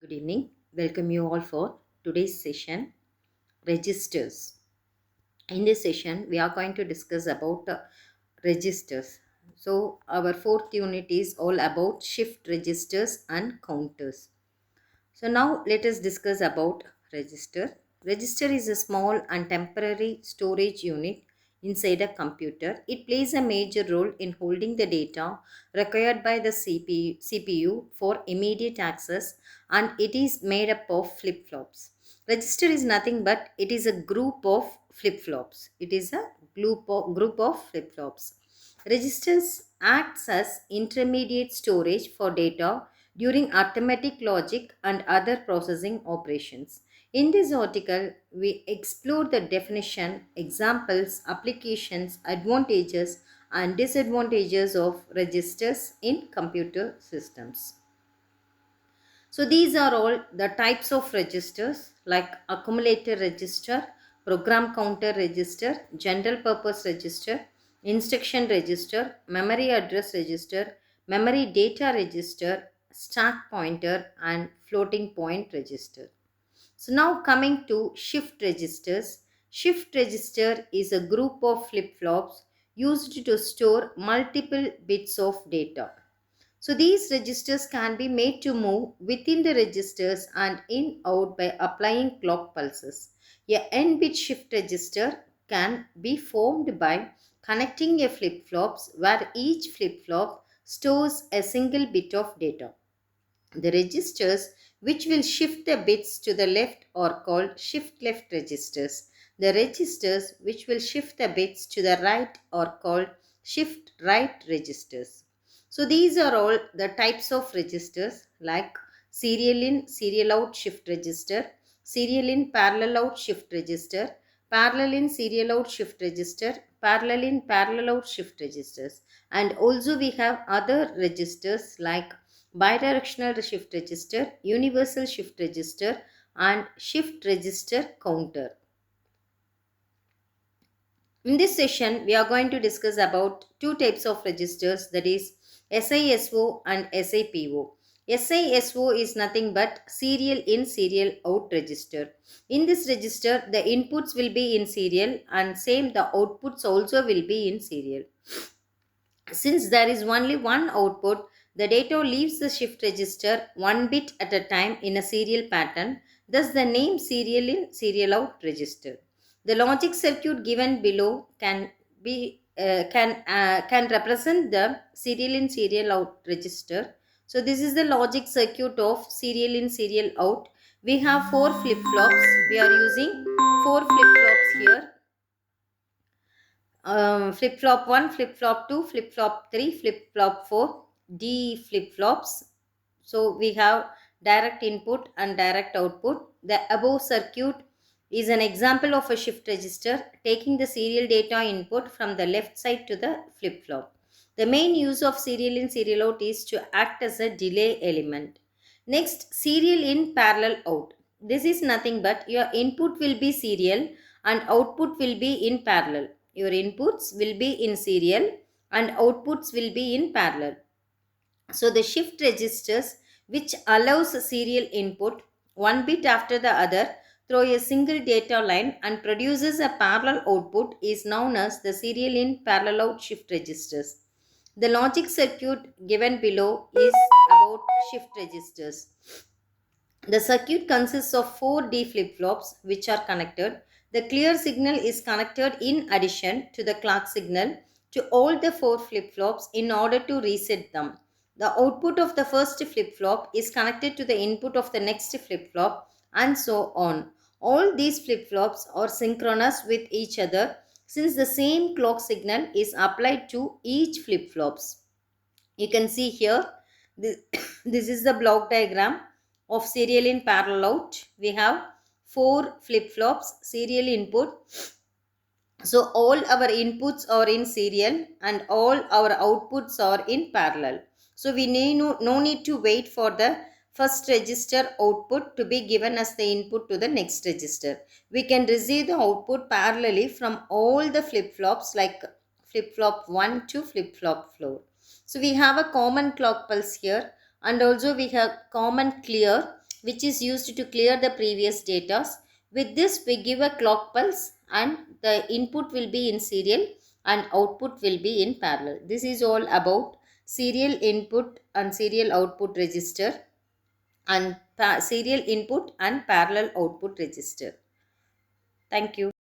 Good evening. Welcome you all for today's session, registers. In this session, we are going to discuss about registers. So, our fourth unit is all about shift registers and counters. So now let us discuss about register. Register is a small and temporary storage unit inside a computer. It plays a major role in holding the data required by the CPU for immediate access, and it is made up of flip-flops. Register is nothing but it is a group of flip-flops. It is a group of flip-flops. Registers acts as intermediate storage for data during arithmetic logic and other processing operations. In this article, we explore the definition, examples, applications, advantages, and disadvantages of registers in computer systems. So these are all the types of registers like accumulator register, program counter register, general purpose register, instruction register, memory address register, memory data register, stack pointer, and floating point register. So now coming to shift registers. Shift register is a group of flip-flops used to store multiple bits of data. So these registers can be made to move within the registers and in out by applying clock pulses. A n-bit shift register can be formed by connecting a flip-flops where each flip-flop stores a single bit of data. The registers which will shift the bits to the left are called shift left registers. The registers which will shift the bits to the right are called shift right registers. So these are all the types of registers like serial in, serial out shift register, serial in, parallel out shift register, parallel in, serial out shift register, parallel in, parallel out shift registers. And also we have other registers like bidirectional shift register, universal shift register, and shift register counter. In this session, we are going to discuss about two types of registers, that is SISO and SIPO. SISO is nothing but serial in serial out register. In this register, the inputs will be in serial and same the outputs also will be in serial. Since there is only one output, the data leaves the shift register one bit at a time in a serial pattern, thus the name serial in serial out register. The logic circuit given below can represent the serial in serial out register. So this is the logic circuit of serial in serial out. We have four flip flops. We are using four flip flops here. Flip flop 1, flip flop 2, flip flop 3, flip flop 4, D flip flops. So we have direct input and direct output. The above circuit is an example of a shift register taking the serial data input from the left side to the flip flop. The main use of serial in serial out is to act as a delay element. Next, serial in parallel out. This is nothing but your input will be serial and output will be in parallel. Your inputs will be in serial and outputs will be in parallel. So the shift registers which allows serial input one bit after the other through a single data line and produces a parallel output is known as the serial in parallel out shift registers. The logic circuit given below is about shift registers. The circuit consists of 4D flip-flops which are connected. The clear signal is connected in addition to the clock signal to all the 4 flip-flops in order to reset them. The output of the first flip-flop is connected to the input of the next flip-flop and so on. All these flip-flops are synchronous with each other since the same clock signal is applied to each flip-flops. You can see here, this, this is the block diagram of serial in parallel out. We have 4 flip-flops, serial input. So all our inputs are in serial and all our outputs are in parallel. So we need no need to wait for the first register output to be given as the input to the next register. We can receive the output parallelly from all the flip-flops like flip-flop 1 to flip-flop 4. So we have a common clock pulse here and also we have common clear which is used to clear the previous data. With this, we give a clock pulse and the input will be in serial and output will be in parallel. This is all about serial input and serial output register and serial input and parallel output register. Thank you.